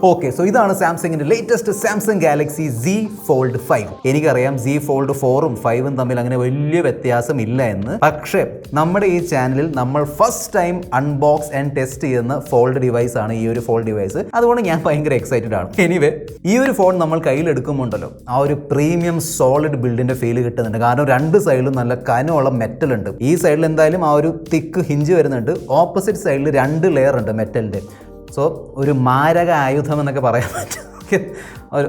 Okay, so ഇതാണ് സാംസങ്ങിന്റെ latest Samsung Galaxy Z Fold 5. എനിക്കറിയാം Z Fold 4ഉം 5ഉം തമ്മിൽ അങ്ങനെ വലിയ വ്യത്യാസം ഇല്ല എന്ന്. പക്ഷേ നമ്മുടെ ഈ ചാനലിൽ നമ്മൾ first time unbox and test ചെയ്യുന്ന ഫോൾഡ് ഡിവൈസ് ആണ് ഈ ഒരു ഫോൾഡ് ഡിവൈസ്. അതുകൊണ്ട് ഞാൻ ഭയങ്കര എക്സൈറ്റഡ് ആണ്. എനിവേ, ഈ ഒരു ഫോൺ നമ്മൾ കയ്യിൽ എടുക്കുമ്പോണ്ടല്ലോ ആ ഒരു പ്രീമിയം സോളിഡ് ബിൽഡിന്റെ ഫീൽ കിട്ടുന്നുണ്ട്. കാരണം രണ്ട് സൈഡിലും നല്ല കനമുള്ള മെറ്റൽ ഉണ്ട്. ഈ സൈഡിൽ എന്തായാലും ആ ഒരു തിക്ക് ഹിഞ്ച് വരുന്നുണ്ട്. ഓപ്പോസിറ്റ് സൈഡിൽ 2 ലെയർ ഉണ്ട് മെറ്റലിന്റെ. സോ ഒരു മാരക ആയുധം എന്നൊക്കെ പറയാൻ പറ്റും.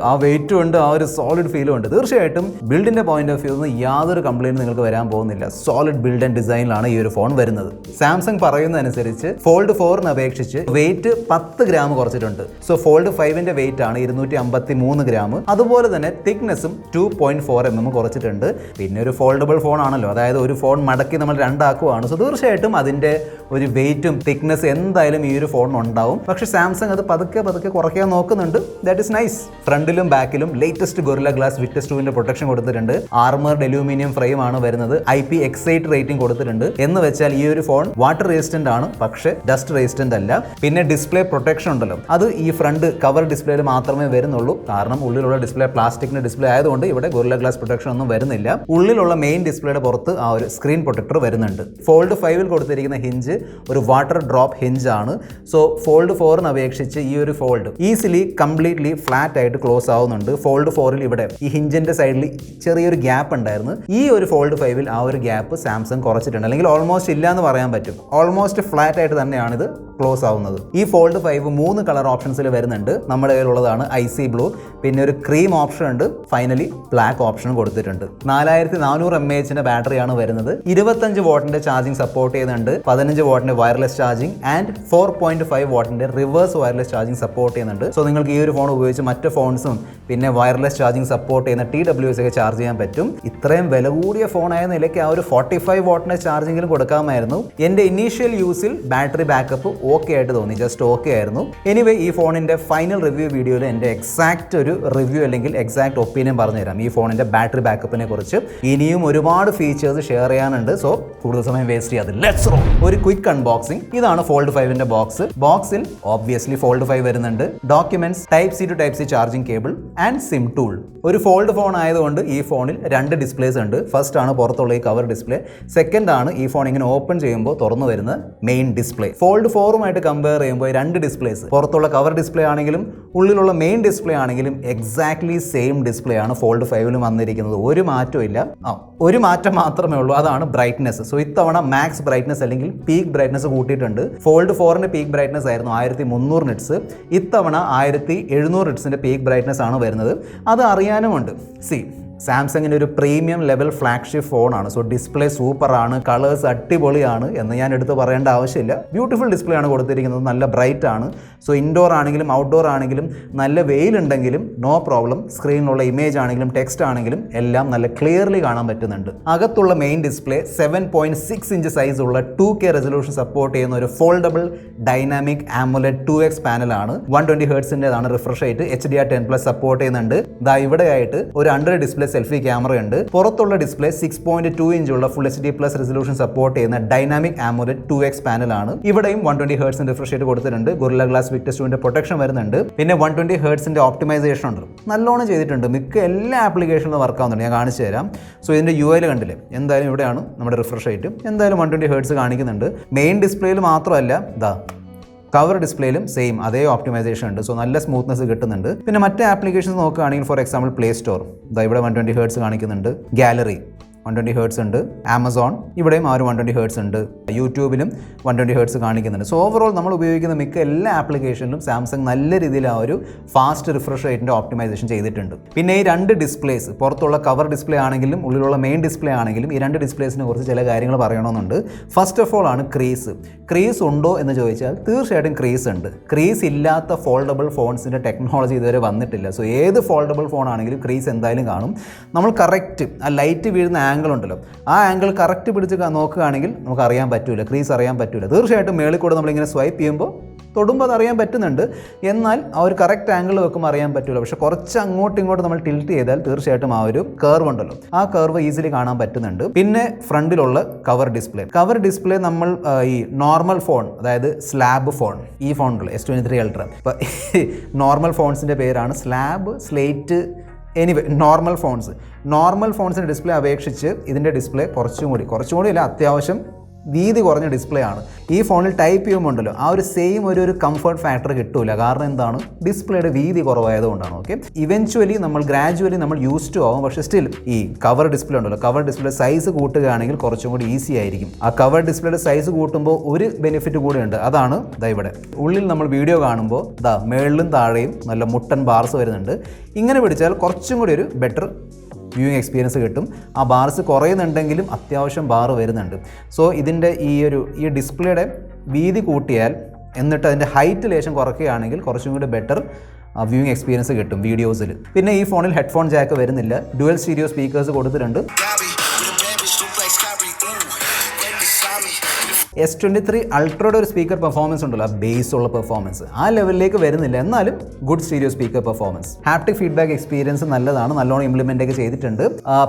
ആ വെയിറ്റും ഉണ്ട്, ആ ഒരു സോളിഡ് ഫീലും ഉണ്ട്. തീർച്ചയായിട്ടും ബിൽഡിൻ്റെ പോയിന്റ് ഓഫ് വ്യൂ നിന്ന് യാതൊരു കംപ്ലയിൻറ്റ് നിങ്ങൾക്ക് വരാൻ പോകുന്നില്ല. സോളിഡ് ബിൽഡ് ആൻഡ് ഡിസൈനിലാണ് ഈ ഒരു ഫോൺ വരുന്നത്. സാംസങ് പറയുന്നതനുസരിച്ച് ഫോൾഡ് 4ന് അപേക്ഷിച്ച് വെയിറ്റ് 10 ഗ്രാം കുറച്ചിട്ടുണ്ട്. സോ ഫോൾഡ് 5ന്റെ വെയിറ്റ് ആണ് 253 ഗ്രാം. അതുപോലെ തന്നെ തിക്നെസ്സും 2.4 mm കുറച്ചിട്ടുണ്ട്. പിന്നെ ഒരു ഫോൾഡബിൾ ഫോൺ ആണല്ലോ, അതായത് ഒരു ഫോൺ മടക്കി നമ്മൾ രണ്ടാക്കുവാണ്. സോ തീർച്ചയായിട്ടും അതിൻ്റെ ഒരു വെയിറ്റും തിക്നെസ് എന്തായാലും ഈ ഒരു ഫോണിന് ഉണ്ടാവും. പക്ഷേ സാംസങ് അത് പതുക്കെ കുറയ്ക്കാൻ നോക്കുന്നുണ്ട്. That is nice. ഫ്രണ്ടിലും ബാക്കിലും ലേറ്റസ്റ്റ് ഗൊറില്ല ഗ്ലാസ് വിക്ടസ് 2ന്റെ പ്രൊട്ടക്ഷൻ കൊടുത്തിട്ടുണ്ട്. ആർമർഡ് അലൂമിനിയം ഫ്രെയിം ആണ് വരുന്നത്. IPX8 റേറ്റിംഗ് കൊടുത്തിട്ടുണ്ട്. എന്ന് വെച്ചാൽ ഈ ഒരു ഫോൺ വാട്ടർ റെസിസ്റ്റന്റ് ആണ്, പക്ഷേ ഡസ്റ്റ് റെസിസ്റ്റന്റ് അല്ല. പിന്നെ ഡിസ്പ്ലേ പ്രൊട്ടക്ഷൻ ഉണ്ടല്ലോ, അത് ഈ ഫ്രണ്ട് കവർ ഡിസ്പ്ലേയിൽ മാത്രമേ വരുന്നുള്ളൂ. കാരണം ഉള്ളിലുള്ള ഡിസ്പ്ലേ പ്ലാസ്റ്റിക്കിന്റെ ഡിസ്പ്ലേ ആയതുകൊണ്ട് ഇവിടെ ഗൊറില്ല ഗ്ലാസ് പ്രൊട്ടക്ഷൻ ഒന്നും വരുന്നില്ല. ഉള്ളിലുള്ള മെയിൻ ഡിസ്പ്ലേയുടെ പുറത്ത് ആ ഒരു സ്ക്രീൻ പ്രൊട്ടക്ടർ വരുന്നുണ്ട്. ഫോൾഡ് 5ൽ കൊടുത്തിരിക്കുന്ന ഹിഞ്ച് ഒരു വാട്ടർ ഡ്രോപ്പ് ഹിഞ്ച് ആണ്. സോ ഫോൾഡ് 4ന് അപേക്ഷിച്ച് ഈ ഒരു ഫോൾഡ് ഈസിലി കംപ്ലീറ്റ്ലി ഫ്ലാറ്റ് ആയിട്ട് ക്ലോസ് ആവുന്നുണ്ട്. ഫോൾഡ് 4ൽ ഇവിടെ ഈ ഹിഞ്ചിന്റെ സൈഡിൽ ചെറിയൊരു ഗ്യാപ്പ് ഉണ്ടായിരുന്നു. ഈ ഒരു ഫോൾഡ് 5ൽ ആ ഒരു ഗ്യാപ്പ് സാംസങ് കുറച്ചിട്ടുണ്ട്. അല്ലെങ്കിൽ ഓൾമോസ്റ്റ് ഇല്ല എന്ന് പറയാൻ പറ്റും. ഓൾമോസ്റ്റ് ഫ്ലാറ്റ് ആയിട്ട് തന്നെയാണ് ഇത് ക്ലോസ് ആവുന്നത്. ഈ ഫോൾഡ് 5 3 കളർ ഓപ്ഷൻസിൽ വരുന്നുണ്ട്. നമ്മുടെ കയ്യിലുള്ളതാണ് ഐസി ബ്ലൂ, പിന്നെ ഒരു ക്രീം ഓപ്ഷൻ ഉണ്ട്, ഫൈനലി ബ്ലാക്ക് ഓപ്ഷൻ കൊടുത്തിട്ടുണ്ട്. 4400 mAh ബാറ്ററിയാണ് വരുന്നത്. 25 വാട്ടിന്റെ ചാർജിങ് സപ്പോർട്ട് ചെയ്യുന്നുണ്ട്. 15 വാട്ടിന്റെ വയർലെസ് ചാർജിങ് ആൻഡ് 4.5 വാട്ടിന്റെ റിവേഴ്സ് വയർലെസ് ചാർജിങ് സപ്പോർട്ട് ചെയ്യുന്നുണ്ട്. സോ നിങ്ങൾക്ക് ഈ ഒരു ഫോൺ ഉപയോഗിച്ച് മറ്റ് ഫോൺസും പിന്നെ വയർലെസ് ചാർജിങ് സപ്പോർട്ട് ചെയ്യുന്ന TWS ഒക്കെ ചാർജ് ചെയ്യാൻ പറ്റും. ഇത്രയും വില കൂടിയ ഫോണായ നിലയ്ക്ക് ആ ഒരു 45 വാട്ടിന്റെ ചാർജിങ്ങിലും കൊടുക്കാമായിരുന്നു. എൻ്റെ ഇനീഷ്യൽ യൂസിൽ ബാറ്ററി ബാക്കപ്പ് ഓക്കെ ആയിട്ട് തോന്നി, ജസ്റ്റ് ഓക്കെ ആയിരുന്നു. എനിവേ, ഈ ഫോണിന്റെ ഫൈനൽ റിവ്യൂ വീഡിയോയിൽ എൻ്റെ എക്സാക്റ്റ് ഒരു റിവ്യൂ അല്ലെങ്കിൽ എക്സാക്ട് ഒപ്പീനിയൻ പറഞ്ഞുതരാം ഈ ഫോണിന്റെ ബാറ്ററി ബാക്കപ്പിനെ കുറിച്ച്. ഇനിയും ഒരുപാട് ഫീച്ചേഴ്സ് ഷെയർ ചെയ്യാനുണ്ട്. സോ കൂടുതൽ സമയം വേസ്റ്റ് ചെയ്യാതെ ലെറ്റ്സ് റോൾ. ഒരു ക്വിക്ക് അൺബോക്സിംഗ്. ഇതാണ് ഫോൾഡ് 5ന്റെ ബോക്സ്. ബോക്സിൽ ഓബ്വിയസ്ലി ഫോൾഡ് 5 വരുന്നുണ്ട്. Documents, Type-C to Type-C charging cable and SIM tool. ഒരു ഫോൾഡ് ഫോൺ ആയതുകൊണ്ട് ഈ ഫോണിൽ 2 ഡിസ്പ്ലേസ് ഉണ്ട്. ഫസ്റ്റ് ആണ് പുറത്തുള്ള ഈ കവർ ഡിസ്പ്ലേ. സെക്കൻഡ് ആണ് ഈ ഫോൺ ഇങ്ങനെ ഓപ്പൺ ചെയ്യുമ്പോൾ തുറന്നു വരുന്ന മെയിൻ ഡിസ്പ്ലേ. ഫോൾഡ് 4ഉമായിട്ട് കമ്പയർ ചെയ്യുമ്പോൾ 2 ഡിസ്പ്ലേസ്, പുറത്തുള്ള കവർ ഡിസ്പ്ലേ ആണെങ്കിലും ഉള്ളിലുള്ള മെയിൻ ഡിസ്പ്ലേ ആണെങ്കിലും എക്സാക്ട്ലി സെയിം ഡിസ്പ്ലേ ആണ് ഫോൾഡ് 5ലും വന്നിരിക്കുന്നത്. ഒരു മാറ്റവും ഇല്ല. ഒരു മാറ്റം മാത്രമേ ഉള്ളൂ, അതാണ് ബ്രൈറ്റ്നസ്. സോ ഇത്തവണ മാക്സ് ബ്രൈറ്റ്നസ് അല്ലെങ്കിൽ പീക്ക് ബ്രൈറ്റ്നസ് കൂട്ടിയിട്ടുണ്ട്. ഫോൾഡ് 4ന്റെ പീക്ക് ബ്രൈറ്റ്നസ് ആയിരുന്നു 1300 നിറ്റ്സ്. ഇത്തവണ 1700 നിറ്റ്സിന്റെ പീക്ക് ബ്രൈറ്റ്നസ് ആണ് വരുന്നത്. അത് അറിയാനുമുണ്ട്. സാംസങ്ങിൻ്റെ ഒരു പ്രീമിയം ലെവൽ ഫ്ലാഗ്ഷിപ്പ് ഫോണാണ്. സോ ഡിസ്പ്ലേ സൂപ്പറാണ്, കളേഴ്സ് അടിപൊളിയാണ് എന്ന് ഞാൻ എടുത്ത് പറയേണ്ട ആവശ്യമില്ല. ബ്യൂട്ടിഫുൾ ഡിസ്പ്ലേ ആണ് കൊടുത്തിരിക്കുന്നത്, നല്ല ബ്രൈറ്റ് ആണ്. സോ ഇൻഡോർ ആണെങ്കിലും ഔട്ട്ഡോർ ആണെങ്കിലും നല്ല വെയിലുണ്ടെങ്കിലും നോ പ്രോബ്ലം. സ്ക്രീനിലുള്ള ഇമേജ് ആണെങ്കിലും ടെക്സ്റ്റ് ആണെങ്കിലും എല്ലാം നല്ല ക്ലിയർലി കാണാൻ പറ്റുന്നുണ്ട്. അകത്തുള്ള മെയിൻ ഡിസ്പ്ലേ 7.6 ഇഞ്ച് സൈസുള്ള 2K റെസൊല്യൂഷൻ സപ്പോർട്ട് ചെയ്യുന്ന ഒരു ഫോൾഡബിൾ ഡൈനാമിക് ആമോലെഡ് 2X പാനലാണ്. 120 ഹെർട്സിൻ്റെതാണ് റിഫ്രഷ് റേറ്റ്. HDR10+ സപ്പോർട്ട് ചെയ്യുന്നുണ്ട്. ദാ ഇവിടെയായിട്ട് ഒരു അണ്ടർ ഡിസ്പ്ലേ സെൽഫി ക്യാമറ ഉണ്ട്. പുറത്തുള്ള ഡിസ്പ്ലേ 6.2 ഇഞ്ചുള്ള ഫുൾ HD+ റെസൊല്യൂഷൻ സപ്പോർട്ട് ചെയ്യുന്ന ഡൈനാമിക് ആമോലെഡ് 2X പാനലാണ്. ഇവിടെയും 120 ഹെർട്സിന്റെ റിഫ്രഷ് റേറ്റ് കൊടുത്തിട്ടുണ്ട്. ഗൊറില്ല ഗ്ലാസ് വിക്ടസ് 2ന്റെ പ്രൊട്ടക്ഷൻ വരുന്നുണ്ട്. പിന്നെ 120 ഹെർട്സിന്റെ ഓപ്റ്റിമൈസേഷൻ ഉണ്ട്, നല്ലോണം ചെയ്തിട്ടുണ്ട്. മിക്ക എല്ലാ ആപ്ലിക്കേഷനിലും വർക്ക് ആവുന്നുണ്ട്. ഞാൻ കാണിച്ചു തരാം. സോ ഇതിന്റെ UI കണ്ടില്ലേ, എന്തായാലും ഇവിടെയാണ് നമ്മുടെ റിഫ്രഷ് റേറ്റ്. എന്തായാലും 120 ഹെർട്സ് കാണിക്കുന്നുണ്ട്. മെയിൻ ഡിസ്പ്ലേയിൽ മാത്രമല്ല, കവർ ഡിസ്പ്ലേയിലും സെയിം അതേ ഓപ്റ്റിമൈസേഷൻ ഉണ്ട്. സോ നല്ല സ്മൂത്ത്നെസ് കിട്ടുന്നുണ്ട്. പിന്നെ മറ്റേ ആപ്ലിക്കേഷൻസ് നോക്കുകയാണെങ്കിൽ ഫോർ എക്സാമ്പിൾ പ്ലേ സ്റ്റോർ, ഇവിടെ 120 ഹെർട്സ് കാണിക്കുന്നുണ്ട്. ഗാലറി 120 ഹെർട്സ് ഉണ്ട്. ആമസോൺ ഇവിടെയും ആ ഒരു 120 ഹെർട്സ് ഉണ്ട്. യൂട്യൂബിലും 120 ഹെർട്സ് കാണിക്കുന്നുണ്ട്. സോ ഓവറോൾ നമ്മൾ ഉപയോഗിക്കുന്ന മിക്ക എല്ലാ ആപ്ലിക്കേഷനിലും സാംസങ് നല്ല രീതിയിൽ ആ ഒരു ഫാസ്റ്റ് റിഫ്രഷ് റേറ്റിൻ്റെ ഓപ്റ്റിമൈസേഷൻ ചെയ്തിട്ടുണ്ട്. പിന്നെ ഈ 2 ഡിസ്പ്ലേസ്, പുറത്തുള്ള കവർ ഡിസ്പ്ലേ ആണെങ്കിലും ഉള്ളിലുള്ള മെയിൻ ഡിസ്പ്ലേ ആണെങ്കിലും ഈ 2 ഡിസ്പ്ലേസിനെ കുറിച്ച് ചില കാര്യങ്ങൾ പറയണമെന്നുണ്ട്. ഫസ്റ്റ് ഓഫ് ഓൾ ആണ് ക്രീസ്. ക്രീസ് ഉണ്ടോ എന്ന് ചോദിച്ചാൽ തീർച്ചയായിട്ടും ക്രീസ് ഉണ്ട്. ക്രീസ് ഇല്ലാത്ത ഫോൾഡബിൾ ഫോൺസിൻ്റെ ടെക്നോളജി ഇതുവരെ വന്നിട്ടില്ല. സോ ഏത് ഫോൾഡബിൾ ഫോൺ ആണെങ്കിലും ക്രീസ് എന്തായാലും കാണും. നമ്മൾ കറക്റ്റ് ആ ലൈറ്റ് വീഴുന്ന ആംഗിൾ ഉണ്ടല്ലോ, ആ ആംഗിൾ കറക്റ്റ് പിടിച്ച് നോക്കുകയാണെങ്കിൽ നമുക്ക് അറിയാൻ പറ്റില്ല, ക്രീസ് അറിയാൻ പറ്റില്ല. തീർച്ചയായിട്ടും മേളിൽ കൂടെ നമ്മളിങ്ങനെ സ്വൈപ്പ് ചെയ്യുമ്പോൾ തൊടുമ്പോൾ അത് അറിയാൻ പറ്റുന്നുണ്ട്, എന്നാൽ ആ ഒരു കറക്റ്റ് ആംഗിൾ വെക്കുമ്പോൾ അറിയാൻ പറ്റില്ല. പക്ഷേ കുറച്ച് അങ്ങോട്ടും ഇങ്ങോട്ടും നമ്മൾ ടിൽറ്റ് ചെയ്താൽ തീർച്ചയായിട്ടും ആ ഒരു കർവ് ഉണ്ടല്ലോ, ആ കർവ് ഈസിലി കാണാൻ പറ്റുന്നുണ്ട്. പിന്നെ ഫ്രണ്ടിലുള്ള കവർ ഡിസ്പ്ലേ നമ്മൾ ഈ നോർമൽ ഫോൺ, അതായത് സ്ലാബ് ഫോൺ, ഈ ഫോണുള്ള S23 Ultra, ഇപ്പോൾ നോർമൽ ഫോൺസിൻ്റെ പേരാണ് സ്ലാബ്, സ്ലേറ്റ്, എനിവേ നോർമൽ ഫോൺസിൻ്റെ ഡിസ്പ്ലേ അപേക്ഷിച്ച് ഇതിൻ്റെ ഡിസ്പ്ലേ കുറച്ചും കൂടി അല്ല, അത്യാവശ്യം വീതി കുറഞ്ഞ ഡിസ്പ്ലേ ആണ്. ഈ ഫോണിൽ ടൈപ്പ് ചെയ്യുമ്പോൾ ഉണ്ടല്ലോ ആ ഒരു സെയിം ഒരു കംഫർട്ട് ഫാക്ടർ കിട്ടൂല. കാരണം എന്താണ്, ഡിസ്പ്ലേയുടെ വീതി കുറവായതുകൊണ്ടാണ്. ഓക്കെ, ഇവൻച്വലി ഗ്രാജുവലി നമ്മൾ യൂസ് ടു ആവും. പക്ഷേ സ്റ്റിൽ ഈ കവർ ഡിസ്പ്ലേ ഉണ്ടല്ലോ, കവർ ഡിസ്പ്ലേ സൈസ് കൂട്ടുകയാണെങ്കിൽ കുറച്ചും കൂടി ഈസി ആയിരിക്കും. ആ കവർ ഡിസ്പ്ലേയുടെ സൈസ് കൂട്ടുമ്പോൾ ഒരു ബെനിഫിറ്റ് കൂടെ ഉണ്ട്. അതാണ് ഇവിടെ ഉള്ളിൽ നമ്മൾ വീഡിയോ കാണുമ്പോൾ മേളിലും താഴെയും നല്ല മുട്ടൻ ബാർസ് വരുന്നുണ്ട്. ഇങ്ങനെ പിടിച്ചാൽ കുറച്ചും കൂടി ഒരു ബെറ്റർ വ്യൂയിങ് എക്സ്പീരിയൻസ് കിട്ടും. ആ ബാർസ് കുറയുന്നുണ്ടെങ്കിലും അത്യാവശ്യം ബാർ വരുന്നുണ്ട്. സോ ഇതിൻ്റെ ഈ ഡിസ്പ്ലേയുടെ വീതി കൂട്ടിയാൽ എന്നിട്ട് അതിൻ്റെ ഹൈറ്റ് ലേശം കുറയ്ക്കുകയാണെങ്കിൽ കുറച്ചും കൂടി ബെറ്റർ വ്യൂയിങ് എക്സ്പീരിയൻസ് കിട്ടും വീഡിയോസിൽ. പിന്നെ ഈ ഫോണിൽ ഹെഡ്ഫോൺ ജാക്ക് വരുന്നില്ല, ഡ്യുവൽ സ്റ്റീരിയോ സ്പീക്കേഴ്സ് കൊടുത്തിട്ടുണ്ട്. S23 Ultra'യുടെ ഒരു സ്പീക്കർ പെർഫോമൻസ് ഉണ്ടല്ലോ, ആ ബേസ് ഉള്ള പെർഫോമൻസ് ആ ലെവലിലേക്ക് വരുന്നില്ല, എന്നാലും good stereo speaker performance. Haptic feedback experience നല്ലതാണ്, നല്ലോണം ഇംപ്ലിമെൻ്റ് ഒക്കെ ചെയ്തിട്ടുണ്ട്.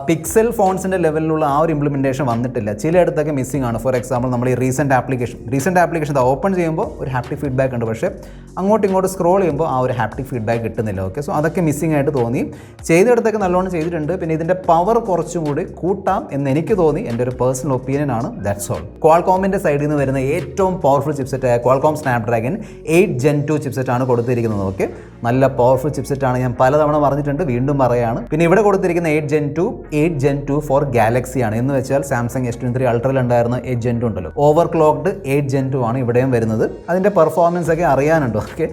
പിക്സൽ ഫോൺസിൻ്റെ ലെവലിലുള്ള ആ ഒരു ഇംപ്ലിമെൻറ്റേഷൻ വന്നിട്ടില്ല, ചിലയിടത്തൊക്കെ മിസ്സിംഗ് ആണ്. ഫോർ എക്സാമ്പിൾ നമ്മൾ ഈ റീസെൻറ്റ് ആപ്ലിക്കേഷൻ ഓപ്പൺ ചെയ്യുമ്പോൾ ഒരു ഹാപ്റ്റിക് ഫീഡ്ബാക്ക് ഉണ്ട്, പക്ഷേ അങ്ങോട്ടും ഇങ്ങോട്ട് സ്ക്രോൾ ചെയ്യുമ്പോൾ ആ ഒരു ഹാപ്റ്റിക് ഫീഡ്ബാക്ക് കിട്ടുന്നില്ല. ഓക്കെ, സോ അതൊക്കെ മിസ്സിംഗ് ആയിട്ട് തോന്നി. ചെയ്തിടത്തൊക്കെ നല്ലോണം ചെയ്തിട്ടുണ്ട്. പിന്നെ ഇതിൻ്റെ പവർ കുറച്ചും കൂടി കൂട്ടാം എന്ന് എനിക്ക് തോന്നി, എൻ്റെ ഒരു പേഴ്സണൽ ഒപ്പീനിയൻ ആണ്. That's all. ക്വാൾകോമിൻ്റെ സൈഡിൽ നിന്ന് വരുന്ന ഏറ്റവും പവർഫുൾ ചിപ്സെറ്റായ ക്വാൾകോം സ്നാപ്ഡ്രാഗൺ 8 Gen 2 ചിപ്സെറ്റാണ് കൊടുത്തിരിക്കുന്നത്. ഓക്കെ, നല്ല പവർഫുൾ ചിപ്സെറ്റാണ്, ഞാൻ പലതവണ പറഞ്ഞിട്ടുണ്ട്, വീണ്ടും പറയുകയാണ്. പിന്നെ ഇവിടെ കൊടുത്തിരിക്കുന്ന 8 Gen 2 ഫോർ ഗാലക്സി ആണ്. എന്ന് വെച്ചാൽ സാംസങ് S23 Ultra'യിൽ ഉണ്ടായിരുന്ന 8 Gen 2 ഉണ്ടല്ലോ, ഓവർക്ലോക്ക്ഡ് 8 Gen 2 ആണ് ഇവിടെയും വരുന്നത്. അതിൻ്റെ പെർഫോമൻസ് ഒക്കെ അറിയാനുണ്ടോ? ഓക്കെ,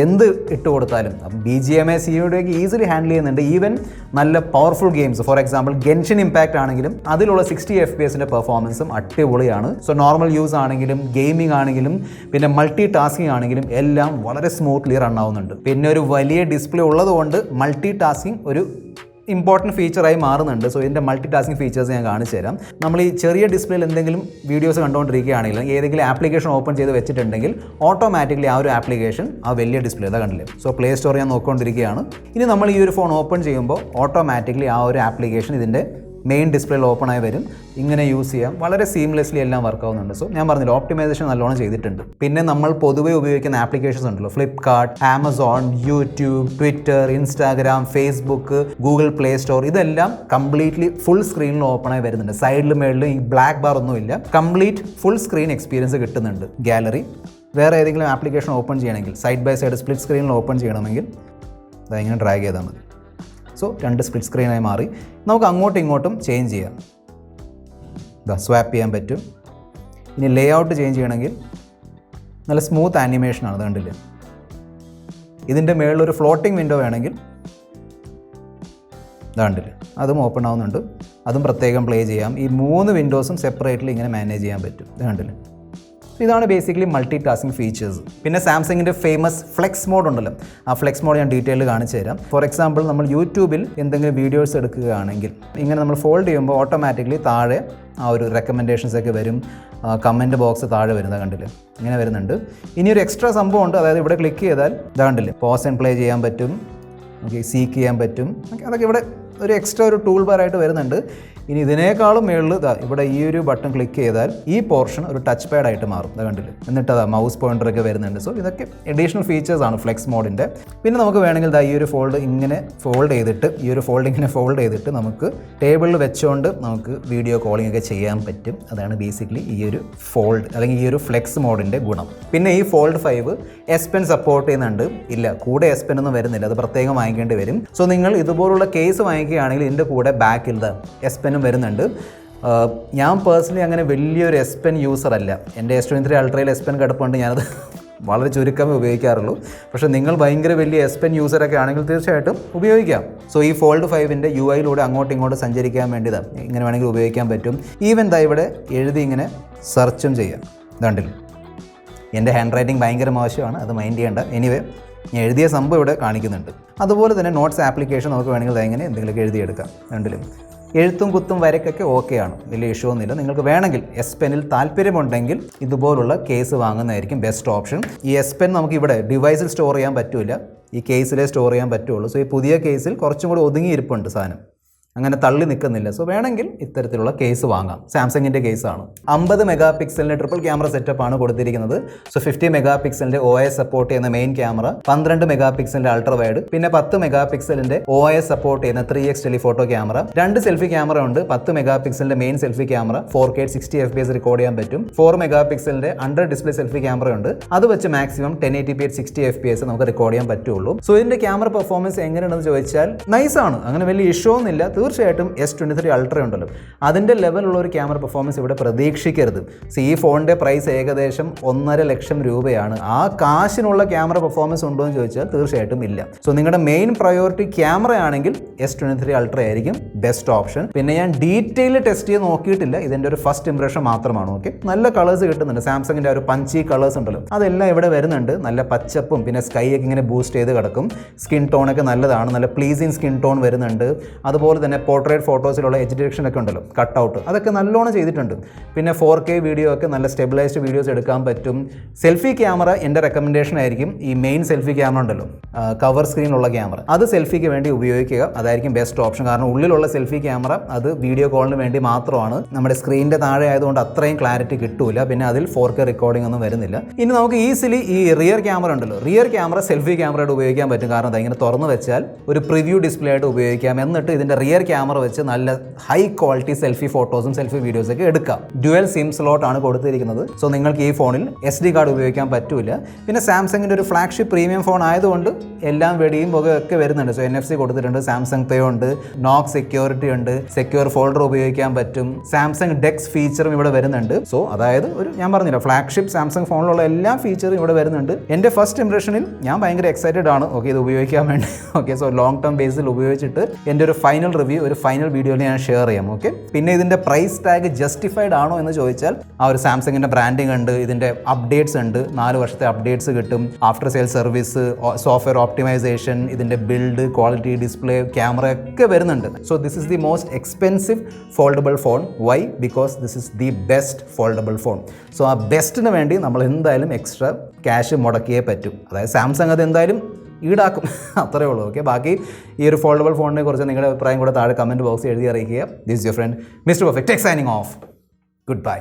എന്ത് ഇട്ട് കൊടുത്താലും BGMA COD ഈസിലി ഹാൻഡിൽ ചെയ്യുന്നുണ്ട്. ഈവൻ നല്ല powerful games, for example Genshin Impact ആണെങ്കിലും അതിലുള്ള 60 FPS പെർഫോമൻസും അടിപൊളിയാണ്. സോ നോർമൽ യൂസ് ആണെങ്കിലും ഗെയിമിംഗ് ആണെങ്കിലും പിന്നെ മൾട്ടി ടാസ്കിങ് ആണെങ്കിലും എല്ലാം വളരെ സ്മൂത്ത്ലി റൺ ആവുന്നുണ്ട്. പിന്നെ ഒരു വലിയ ഡിസ്പ്ലേ ഉള്ളതുകൊണ്ട് മൾട്ടി ടാസ്കിങ് ഒരു ഇമ്പോർട്ടൻറ്റ് ഫീച്ചറായി മാറുന്നുണ്ട്. സോ ഇതിൻ്റെ മൾട്ടി ടാസ്കിങ് ഫീച്ചേഴ്സ് ഞാൻ കാണിച്ചു തരാം. നമ്മൾ ഈ ചെറിയ ഡിസ്പ്ലേയിൽ എന്തെങ്കിലും വീഡിയോസ് കണ്ടുകൊണ്ടിരിക്കുകയാണെങ്കിൽ ഏതെങ്കിലും ആപ്ലിക്കേഷൻ ഓപ്പൺ ചെയ്ത് വെച്ചിട്ടുണ്ടെങ്കിൽ ഓട്ടോമാറ്റിക്കലി ആ ഒരു ആപ്ലിക്കേഷൻ ആ വലിയ ഡിസ്പ്ലേ ഇതാ കണ്ടില്ലേ. സോ പ്ലേ സ്റ്റോർ ഞാൻ നോക്കിക്കൊണ്ടിരിക്കുകയാണ്. ഇനി നമ്മൾ ഈ ഒരു ഫോൺ ഓപ്പൺ ചെയ്യുമ്പോൾ ഓട്ടോമാറ്റിക്കലി ആ ഒരു ആപ്ലിക്കേഷൻ ഇതിൻ്റെ മെയിൻ ഡിസ്പ്ലേയിൽ ഓപ്പൺ ആയി വരും. ഇങ്ങനെ യൂസ് ചെയ്യാം, വളരെ സീംലെസ്ലി എല്ലാം വർക്ക് ആവുന്നുണ്ട്. സോ ഞാൻ പറഞ്ഞില്ല, ഓപ്റ്റിമൈസേഷൻ നല്ലോണം ചെയ്തിട്ടുണ്ട്. പിന്നെ നമ്മൾ പൊതുവെ ഉപയോഗിക്കുന്ന ആപ്ലിക്കേഷൻസ് ഉണ്ടല്ലോ, Flipkart, Amazon, YouTube, Twitter, Instagram, Facebook, Google play store, ഇതെല്ലാം കംപ്ലീറ്റ്ലി ഫുൾ സ്ക്രീനിൽ ഓപ്പൺ ആയി വരുന്നുണ്ട്. സൈഡിലും മേളിലും ഈ ബ്ലാക്ക് ബാർ ഒന്നുമില്ല, കംപ്ലീറ്റ് ഫുൾ സ്ക്രീൻ എക്സ്പീരിയൻസ് കിട്ടുന്നുണ്ട്. ഗാലറി, വേറെ ഏതെങ്കിലും ആപ്ലിക്കേഷൻ ഓപ്പൺ ചെയ്യണമെങ്കിൽ സൈഡ് ബൈ സൈഡ് സ്പ്ലിറ്റ് സ്ക്രീനിൽ ഓപ്പൺ ചെയ്യണമെങ്കിൽ അതിങ്ങനെ ഡ്രാഗ് ചെയ്താൽ മതി. സോ 2 സ്പ്ലിറ്റ് സ്ക്രീനായി മാറി. നമുക്ക് അങ്ങോട്ടും ഇങ്ങോട്ടും ചേഞ്ച് ചെയ്യാം, സ്വാപ്പ് ചെയ്യാൻ പറ്റും. ഇനി ലേ ഔട്ട് ചേഞ്ച് ചെയ്യണമെങ്കിൽ നല്ല സ്മൂത്ത് ആനിമേഷനാണ്, അത് കണ്ടില്ലേ. ഇതിൻ്റെ മുകളിലൊരു ഫ്ലോട്ടിംഗ് വിൻഡോ വേണമെങ്കിൽ കണ്ടില്ലേ, അതും ഓപ്പൺ ആവുന്നുണ്ട്, അതും പ്രത്യേകം പ്ലേ ചെയ്യാം. ഈ 3 വിൻഡോസും സെപ്പറേറ്റ്ലി ഇങ്ങനെ മാനേജ് ചെയ്യാൻ പറ്റും, ഇത് കണ്ടില്ലേ. ഇതാണ് ബേസിക്കലി മൾട്ടി ടാസ്കിങ് ഫീച്ചേഴ്സ്. പിന്നെ സാംസങ്ങിൻ്റെ ഫേമസ് ഫ്ലെക്സ് മോഡ് ഉണ്ടല്ലോ, ആ ഫ്ലെക്സ് മോഡ് ഞാൻ ഡീറ്റെയിൽ കാണിച്ചു തരാം. ഫോർ എക്സാമ്പിൾ നമ്മൾ യൂട്യൂബിൽ എന്തെങ്കിലും വീഡിയോസ് എടുക്കുകയാണെങ്കിൽ ഇങ്ങനെ നമ്മൾ ഫോൾഡ് ചെയ്യുമ്പോൾ ഓട്ടോമാറ്റിക്കലി താഴെ ആ ഒരു റെക്കമെൻഡേഷൻസ് ഒക്കെ വരും, കമൻറ്റ് ബോക്സ് താഴെ വരുന്നത് കണ്ടില്ലേ, ഇങ്ങനെ വരുന്നുണ്ട്. ഇനി ഒരു എക്സ്ട്രാ സംഭവം ഉണ്ട്, അതായത് ഇവിടെ ക്ലിക്ക് ചെയ്താൽ ഇത് കണ്ടില്ലേ, പോസ് ആൻഡ് പ്ലേ ചെയ്യാൻ പറ്റും, ഓക്കെ, സീക്ക് ചെയ്യാൻ പറ്റും. അതൊക്കെ ഇവിടെ ഒരു എക്സ്ട്രാ ഒരു ടൂൾ ബാർ ആയിട്ട് വരുന്നുണ്ട്. ഇനി ഇതിനേക്കാളും മുകളിൽ ഇവിടെ ഈ ഒരു ബട്ടൺ ക്ലിക്ക് ചെയ്താൽ ഈ പോർഷൻ ഒരു ടച്ച് പാഡ് ആയിട്ട് മാറും, അത് കണ്ടില്ല. എന്നിട്ട് മൗസ് പോയിന്റർ ഒക്കെ വരുന്നുണ്ട്. സോ ഇതൊക്കെ അഡീഷണൽ ഫീച്ചേഴ്സ് ആണ് ഫ്ലെക്സ് മോഡിൻ്റെ. പിന്നെ നമുക്ക് വേണമെങ്കിൽ ഈ ഒരു ഫോൾഡ് ഇങ്ങനെ ഫോൾഡ് ചെയ്തിട്ട് നമുക്ക് ടേബിളിൽ വെച്ചുകൊണ്ട് നമുക്ക് വീഡിയോ കോളിംഗ് ഒക്കെ ചെയ്യാൻ പറ്റും. അതാണ് ബേസിക്കലി ഈ ഒരു ഫോൾഡ് അല്ലെങ്കിൽ ഈ ഒരു ഫ്ലെക്സ് മോഡിൻ്റെ ഗുണം. പിന്നെ ഈ ഫോൾഡ് 5 S Pen സപ്പോർട്ട് ചെയ്യുന്നുണ്ട്. ഇല്ല, കൂടെ S Pen ഒന്നും വരുന്നില്ല, അത് പ്രത്യേകം വാങ്ങിക്കേണ്ടി വരും. സോ നിങ്ങൾ ഇതുപോലുള്ള കേസ് വാങ്ങിക്കുകയാണെങ്കിൽ ഇതിൻ്റെ കൂടെ ബാക്കിൽ S Pen വരുന്നുണ്ട്. ഞാൻ പേഴ്സണലി അങ്ങനെ വലിയൊരു S Pen യൂസർ അല്ല. എൻ്റെ S23 Ultra'യിൽ S Pen കിടപ്പുണ്ട്, ഞാനത് വളരെ ചുരുക്കമേ ഉപയോഗിക്കാറുള്ളൂ. പക്ഷേ നിങ്ങൾ ഭയങ്കര വലിയ S Pen യൂസറൊക്കെ ആണെങ്കിൽ തീർച്ചയായിട്ടും ഉപയോഗിക്കാം. സോ ഈ ഫോൾഡ് 5ൻ്റെ UI അങ്ങോട്ടും ഇങ്ങോട്ടും സഞ്ചരിക്കാൻ വേണ്ടിയതാണ്, ഇങ്ങനെ വേണമെങ്കിൽ ഉപയോഗിക്കാൻ പറ്റും. ഈവൻ ഇവിടെ എഴുതി ഇങ്ങനെ സെർച്ചും ചെയ്യാം, ഇതാണ്ടില്ല. എൻ്റെ ഹാൻഡ് റൈറ്റിംഗ് ഭയങ്കര മോശമാണ്, അത് മൈൻഡ് ചെയ്യേണ്ട. എനിവേ ഞാൻ എഴുതിയ സംഭവം ഇവിടെ കാണിക്കുന്നുണ്ട്. അതുപോലെ തന്നെ നോട്ട്സ് ആപ്ലിക്കേഷൻ നമുക്ക് വേണമെങ്കിൽ എങ്ങനെ എന്തെങ്കിലുമൊക്കെ എഴുതിയെടുക്കാം, രണ്ടിലും. എഴുത്തും കുത്തും വരയ്ക്കൊക്കെ ഓക്കെയാണ്, വലിയ ഇഷ്യൂ ഒന്നുമില്ല. നിങ്ങൾക്ക് വേണമെങ്കിൽ എസ് പെന്നിൽ താല്പര്യമുണ്ടെങ്കിൽ ഇതുപോലുള്ള കേസ് വാങ്ങുന്നതായിരിക്കും ബെസ്റ്റ് ഓപ്ഷൻ. ഈ എസ് പെൻ നമുക്ക് ഇവിടെ ഡിവൈസിൽ സ്റ്റോർ ചെയ്യാൻ പറ്റില്ല, ഈ കേസിലേ സ്റ്റോർ ചെയ്യാൻ പറ്റുള്ളൂ. സോ ഈ പുതിയ കേസിൽ കുറച്ചും കൂടി ഒതുങ്ങിയിരിപ്പുണ്ട് സാധനം, അങ്ങനെ തള്ളി നിൽക്കുന്നില്ല. സോ വേണമെങ്കിൽ ഇത്തരത്തിലുള്ള കേസ് വാങ്ങാം. സാംസങ്ങിൻ്റെ കേസാണ്. 50 മെഗാ പിക്സലിൻ്റെ ട്രിപ്പിൾ ക്യാമറ സെറ്റപ്പ് ആണ് കൊടുത്തിരിക്കുന്നത്. സോ 50 മെഗാ പിക്സലിൻ്റെ OIS സപ്പോർട്ട് ചെയ്യുന്ന മെയിൻ ക്യാമറ, 12 മെഗാ പിക്സലിൻ്റെ അൾട്രാ വൈഡ്, പിന്നെ 10 മെഗാ പിക്സലിൻ്റെ OIS സപ്പോർട്ട് ചെയ്യുന്ന 3x telephoto camera, 2 selfie camera ഉണ്ട്. 10 മെഗാ പിക്സലിൻ്റെ main selfie camera 4K 60 FPS record ചെയ്യാൻ പറ്റും. 4 മെഗാ പിക്സലിൻ്റെ അണ്ടർ ഡിസ്പ്ലേ സെൽഫി ക്യാമറ ഉണ്ട്. അത് വെച്ച് മാക്സിമം 1080p 60 FPS നമുക്ക് റെക്കോർഡ് ചെയ്യാൻ പറ്റുള്ളൂ. സോ ഇതിൻ്റെ ക്യാമറ പെർഫോമൻസ് എങ്ങനെയുണ്ടെന്ന് ചോദിച്ചാൽ നൈസാണ്, അങ്ങനെ വലിയ ഇഷ്യൂ ഒന്നുമില്ല. തീർച്ചയായിട്ടും S23 അൾട്ര ഉണ്ടല്ലോ, അതിൻ്റെ ലെവലുള്ള ഒരു ക്യാമറ പെർഫോമൻസ് ഇവിടെ പ്രതീക്ഷിക്കരുത്. സോ ഈ ഫോണിൻ്റെ പ്രൈസ് ഏകദേശം 1.5 ലക്ഷം രൂപയാണ്. ആ കാശിനുള്ള ക്യാമറ പെർഫോമൻസ് ഉണ്ടോ എന്ന് ചോദിച്ചാൽ തീർച്ചയായിട്ടും ഇല്ല. സോ നിങ്ങളുടെ മെയിൻ പ്രയോറിറ്റി ക്യാമറ ആണെങ്കിൽ S23 അൾട്ര ആയിരിക്കും ബെസ്റ്റ് ഓപ്ഷൻ. പിന്നെ ഞാൻ ഡീറ്റെയിൽ ടെസ്റ്റ് ചെയ്ത് നോക്കിയിട്ടില്ല, ഇതിൻ്റെ ഒരു ഫസ്റ്റ് ഇംപ്രഷൻ മാത്രമാണ്. ഓക്കെ, നല്ല കളേഴ്സ് കിട്ടുന്നുണ്ട്. സാംസങ്ങിൻ്റെ ഒരു പഞ്ചി കളേഴ്സ് ഉണ്ടല്ലോ, അതെല്ലാം ഇവിടെ വരുന്നുണ്ട്. നല്ല പച്ചപ്പും പിന്നെ സ്കൈ ഒക്കെ ഇങ്ങനെ ബൂസ്റ്റ് ചെയ്ത് കിടക്കും. സ്കിൻ ടോണൊക്കെ നല്ലതാണ്, നല്ല പ്ലീസിങ് സ്കിൻ ടോൺ വരുന്നുണ്ട്. അതുപോലെ തന്നെ പോർട്രേറ്റ് ഫോട്ടോസിലുള്ള എഡ്ജ് ഡിറക്ഷൻ ഒക്കെ ഉണ്ടല്ലോ, കട്ട് ഔട്ട്, അതൊക്കെ നല്ലോണം ചെയ്തിട്ടുണ്ട്. പിന്നെ 4K വീഡിയോ ഒക്കെ നല്ല സ്റ്റെബിലൈസ്ഡ് വീഡിയോസ് എടുക്കാൻ പറ്റും. സെൽഫി ക്യാമറ എൻ്റെ റെക്കമെൻഡേഷൻ ആയിരിക്കും ഈ മെയിൻ സെൽഫി ക്യാമറ ഉണ്ടല്ലോ, കവർ സ്ക്രീനുള്ള ക്യാമറ, അത് സെൽഫിക്ക് വേണ്ടി ഉപയോഗിക്കുക. അതായിരിക്കും ബെസ്റ്റ് ഓപ്ഷൻ. കാരണം ഉള്ളിലുള്ള സെൽഫി ക്യാമറ അത് വീഡിയോ കോളിന് വേണ്ടി മാത്രമാണ്. നമ്മുടെ സ്ക്രീനിൻ്റെ താഴെ ആയതുകൊണ്ട് അത്രയും ക്ലാരിറ്റി കിട്ടൂല. പിന്നെ അതിൽ 4K റെക്കോർഡിംഗ് ഒന്നും വരുന്നില്ല. ഇനി നമുക്ക് ഈസിലി ഈ റിയർ ക്യാമറ ഉണ്ടല്ലോ, റിയർ ക്യാമറ സെൽഫി ക്യാമറയായിട്ട് ഉപയോഗിക്കാൻ പറ്റും. കാരണം അതിങ്ങനെ തുറന്ന് വെച്ചാൽ ഒരു പ്രിവ്യൂ ഡിസ്പ്ലേ ആയിട്ട് ഉപയോഗിക്കാം. എന്നിട്ട് ഇതിൻ്റെ റിയർ ക്യാമറ വെച്ച് നല്ല ഹൈ ക്വാളിറ്റി സെൽഫി ഫോട്ടോസും സെൽഫി വീഡിയോസും ഒക്കെ എടുക്കാം. ഡ്യുവൽ സിം സ്ലോട്ട് ആണ് കൊടുത്തിരിക്കുന്നത്. സോ നിങ്ങൾക്ക് ഈ ഫോണിൽ SD കാർഡ് ഉപയോഗിക്കാൻ പറ്റൂല. പിന്നെ സാംസങ്ങിൻ്റെ ഒരു ഫ്ലാഗ്ഷിപ്പ് പ്രീമിയം ഫോൺ ആയതുകൊണ്ട് എല്ലാം വെടിയും പുകയൊക്കെ വരുന്നുണ്ട്. സോ NFC കൊടുത്തിട്ടുണ്ട്, സാംസങ് പേ ഉണ്ട്, നോക്ക് സെക്യൂരിറ്റി ഉണ്ട്, സെക്യൂർ ഫോൾഡർ ഉപയോഗിക്കാൻ പറ്റും, സാംസങ് ഡെക്സ് ഫീച്ചറും ഇവിടെ വരുന്നുണ്ട്. സോ അതായത് ഒരു ഞാൻ പറഞ്ഞില്ല, ഫ്ലാഗ്ഷിപ്പ് സാംസങ് ഫോണിലുള്ള എല്ലാ ഫീച്ചറും ഇവിടെ വരുന്നുണ്ട്. എൻ്റെ ഫസ്റ്റ് ഇംപ്രഷനിൽ ഞാൻ ഭയങ്കര എക്സൈറ്റഡ് ആണ് ഓക്കെ ഇത് ഉപയോഗിക്കാൻ വേണ്ടി. ഓക്കെ, സോ ലോങ് ടേം ബേസിൽ ഉപയോഗിച്ചിട്ട് എൻ്റെ ഒരു ഫൈനൽ റിവ്യൂ ഒരു ഫൈനൽ വീഡിയോയിൽ ഞാൻ ഷെയർ ചെയ്യാം. ഓക്കെ, പിന്നെ ഇതിൻ്റെ പ്രൈസ് ടാഗ് ജസ്റ്റിഫൈഡ് ആണോ എന്ന് ചോദിച്ചാൽ ആ ഒരു സാംസങ്ങിൻ്റെ ബ്രാൻഡിങ് ഉണ്ട്, ഇതിൻ്റെ അപ്ഡേറ്റ്സ് ഉണ്ട്, 4 വർഷത്തെ അപ്ഡേറ്റ്സ് കിട്ടും, after sale service, software optimisation, ഇതിൻ്റെ ബിൽഡ് ക്വാളിറ്റി, ഡിസ്പ്ലേ, ക്യാമറ ഒക്കെ വരുന്നുണ്ട്. So this is the most expensive foldable phone. Why? Because this is the best foldable phone. So ആ ബെസ്റ്റിന് വേണ്ടി നമ്മൾ എന്തായാലും എക്സ്ട്രാ ക്യാഷ് മുടക്കിയേ പറ്റും. അതായത് സാംസങ് അത് എന്തായാലും ഈടാക്കും, അത്രേ ഉള്ളൂ. ഓക്കെ, ബാക്കി ഈ ഒരു ഫോൾഡബിൾ ഫോണിനെ കുറിച്ച് നിങ്ങളുടെ അഭിപ്രായം കൂടെ താഴെ കമൻറ്റ് ബോക്സിൽ എഴുതി അറിയിക്കുക. This your friend mister perfect tech signing off. Good bye.